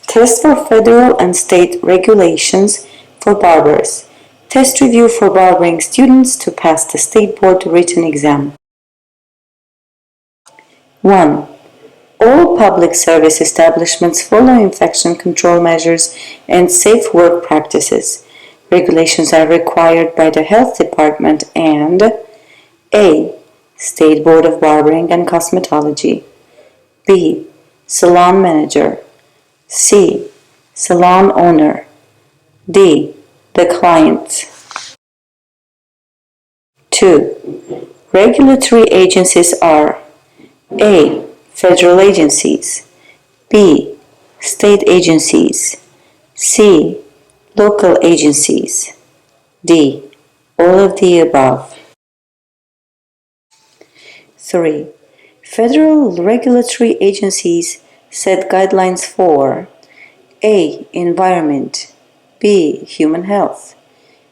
Test for federal and state regulations for barbers. Test review for barbering students to pass the state board written exam. 1. All public service establishments follow infection control measures and safe work practices. Regulations are required by the Health Department and A. State Board of Barbering and Cosmetology. B. Salon manager. C. Salon owner. D. The client. 2. Regulatory agencies are A. Federal agencies. B. State agencies. C. Local agencies. D. All of the above. 3. Federal regulatory agencies set guidelines for A. Environment. B. Human health.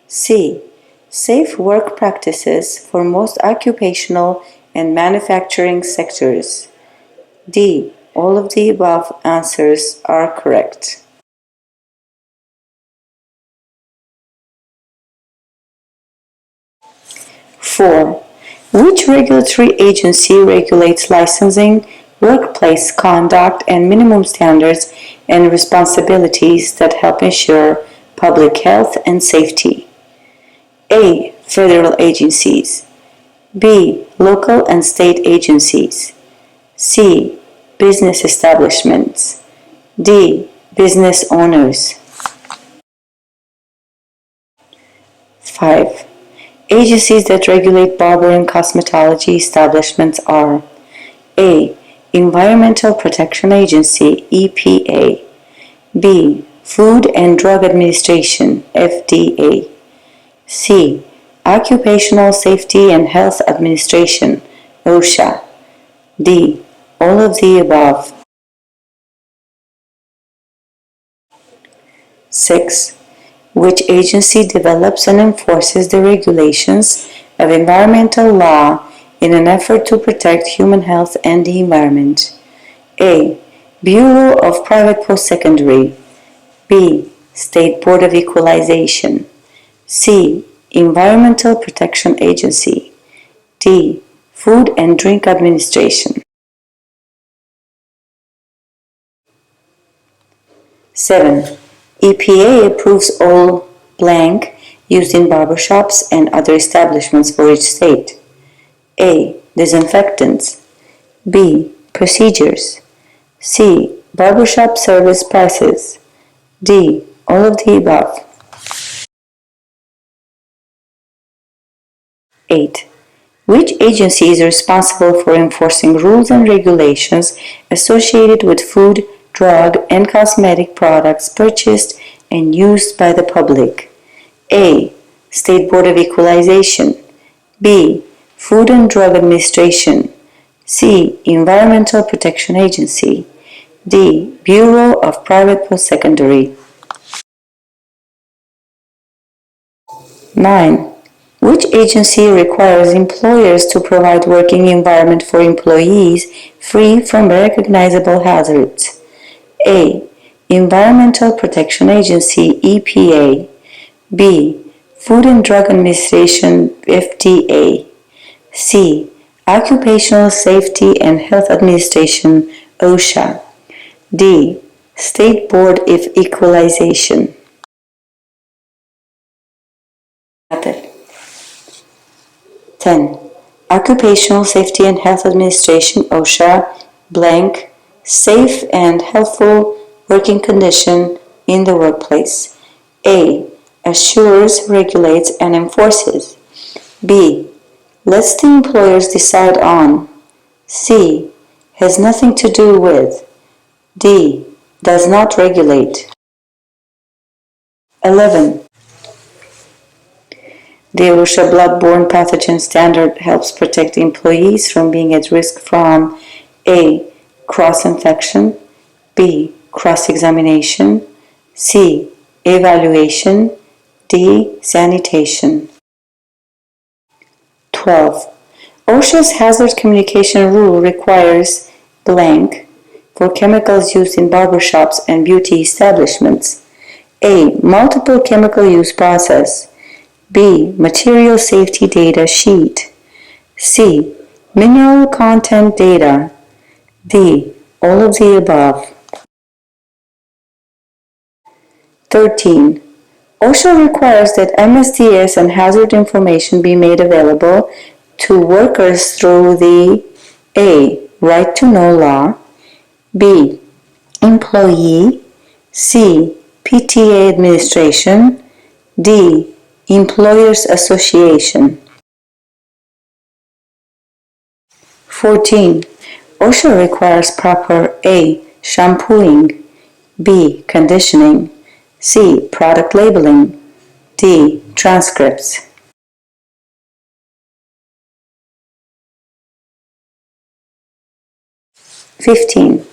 C. Safe work practices for most occupational and manufacturing sectors. D. All of the above answers are correct. 4. Which regulatory agency regulates licensing, workplace conduct, and minimum standards and responsibilities that help ensure public health and safety? A. Federal agencies. B. Local and state agencies. C. Business establishments. D. Business owners. 5. Agencies that regulate barber and cosmetology establishments are A. Environmental Protection Agency EPA. B. Food and Drug Administration FDA. C. Occupational Safety and Health Administration OSHA. D. All of the above. 6. Which agency develops and enforces the regulations of environmental law in an effort to protect human health and the environment? A. Bureau of Private Post-Secondary. B. State Board of Equalization. C. Environmental Protection Agency. D. Food and Drink Administration. 7. EPA approves all blank used in barbershops and other establishments for each state. A. Disinfectants. B. Procedures. C. Barbershop service prices. D. All of the above. 8. Which agency is responsible for enforcing rules and regulations associated with food, drug, and cosmetic products purchased and used by the public? A. State Board of Equalization. B. Food and Drug Administration. C. Environmental Protection Agency. D. Bureau of Private Post-Secondary. 9. Which agency requires employers to provide working environment for employees free from recognizable hazards? A. Environmental Protection Agency EPA. B. Food and Drug Administration FDA. C. Occupational Safety and Health Administration OSHA. D. State Board of Equalization. Method. 10. Occupational Safety and Health Administration OSHA blank safe and healthful working condition in the workplace. A. Assures, regulates, and enforces. B. Lets the employers decide on. C. Has nothing to do with. D. Does not regulate. 11. The OSHA Bloodborne Pathogens Standard helps protect employees from being at risk from A. Cross-infection. B. Cross-examination. C. Evaluation. D. Sanitation. 12. OSHA's hazard communication rule requires blank for chemicals used in barbershops and beauty establishments? A. Multiple chemical use process. B. Material safety data sheet. C. Mineral content data. D. All of the above. 13. OSHA requires that MSDS and hazard information be made available to workers through the A. Right to Know law. B. Employee. C. PTA administration. D. Employers Association. 14. OSHA requires proper A. Shampooing. B. Conditioning. C. Product labeling. D. Transcripts. 15.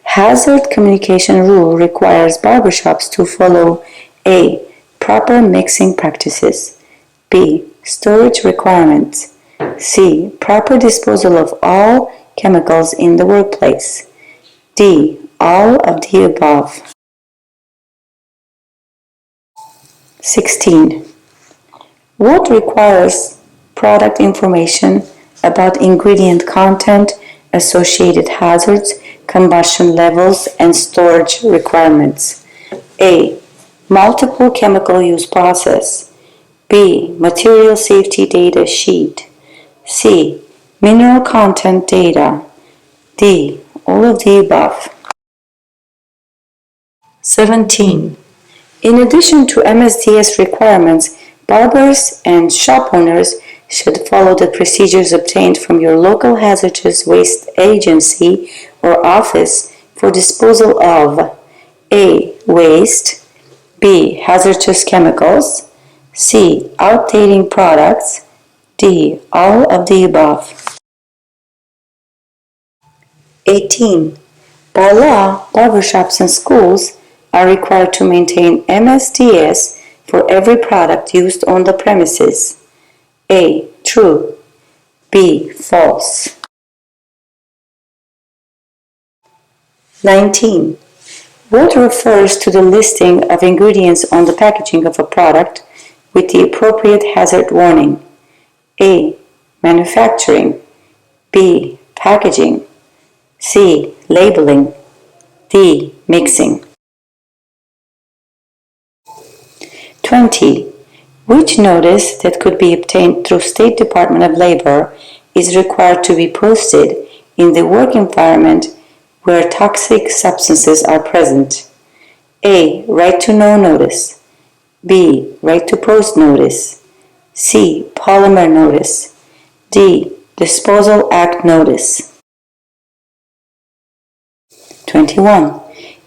Hazard communication rule requires barbershops to follow A. Proper mixing practices. B. Storage requirements. C. Proper disposal of all chemicals in the workplace. D. All of the above. 16. What requires product information about ingredient content, associated hazards, combustion levels, and storage requirements? A. Multiple chemical use process. B. Material safety data sheet. C. Mineral content data. D. All of the above. 17. In addition to MSDS requirements, barbers and shop owners should follow the procedures obtained from your local hazardous waste agency or office for disposal of A. Waste. B. Hazardous chemicals. C. Outdating products. D. All of the above. 18. By law, barbershops and schools are required to maintain MSDS for every product used on the premises. A. True. B. False. 19. What refers to the listing of ingredients on the packaging of a product with the appropriate hazard warning? A. Manufacturing. B. Packaging. C. Labeling. D. Mixing. 20. Which notice that could be obtained through State Department of Labor is required to be posted in the work environment where toxic substances are present? A. Right to Know notice. B. Right to Post notice. C. Polymer notice. D. Disposal Act notice. 21.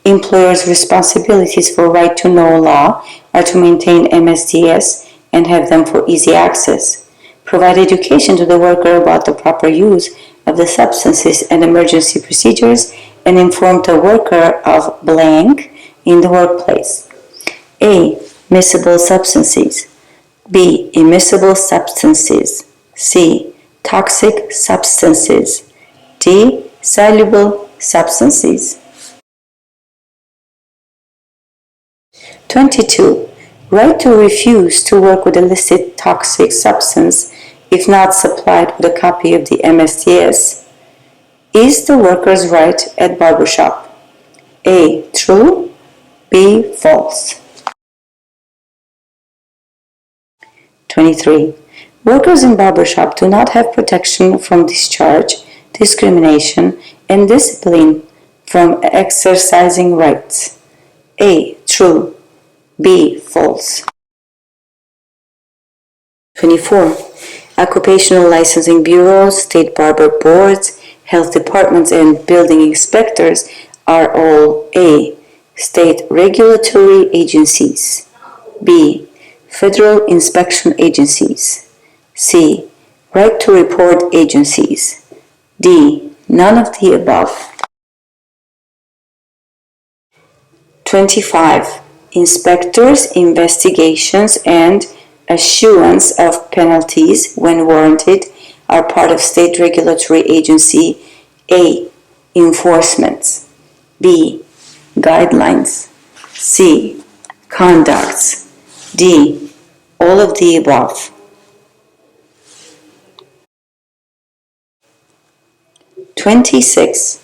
Employers' responsibilities for Right to Know law are to maintain MSDS and have them for easy access, provide education to the worker about the proper use of the substances and emergency procedures, and inform the worker of blank in the workplace. A. Miscible substances. B. Immiscible substances. C. Toxic substances. D. Soluble substances. 22. Right to refuse to work with a listed toxic substance if not supplied with a copy of the MSDS is the worker's right at barbershop. A. True. B. False. 23. Workers in barbershop do not have protection from discharge, discrimination, and discipline from exercising rights. A. True. B. False. 24. Occupational licensing bureaus, state barber boards, health departments, and building inspectors are all A. State regulatory agencies. B. Federal inspection agencies. C. Right to report agencies. D. None of the above. 25. Inspectors, investigations, and issuance of penalties when warranted are part of state regulatory agency A. Enforcements. B. Guidelines. C. Conducts. D. All of the above. 26.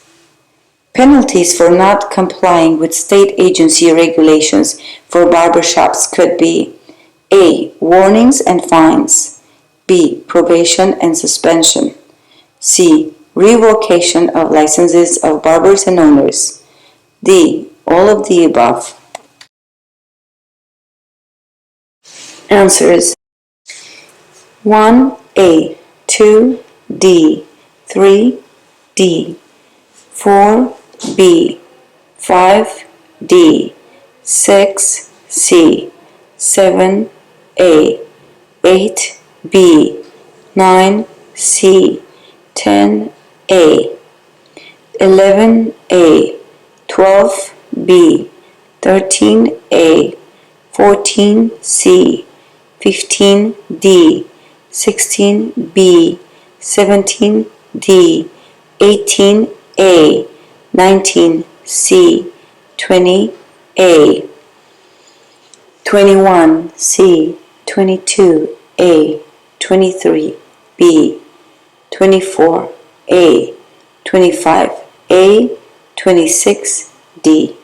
Penalties for not complying with state agency regulations for barbershops could be A. Warnings and fines. B. Probation and suspension. C. Revocation of licenses of barbers and owners. D. All of the above. Answers: 1A, 2D, 3D, 4B, 5D, 6C, 7A, 8B, 9C, 10A, 11A, 12B, 13A, 14C, 15D, 16B, 17D, 18A, 19C, 20A, 21C, 22A, 23B, 24A, 25A, 26D.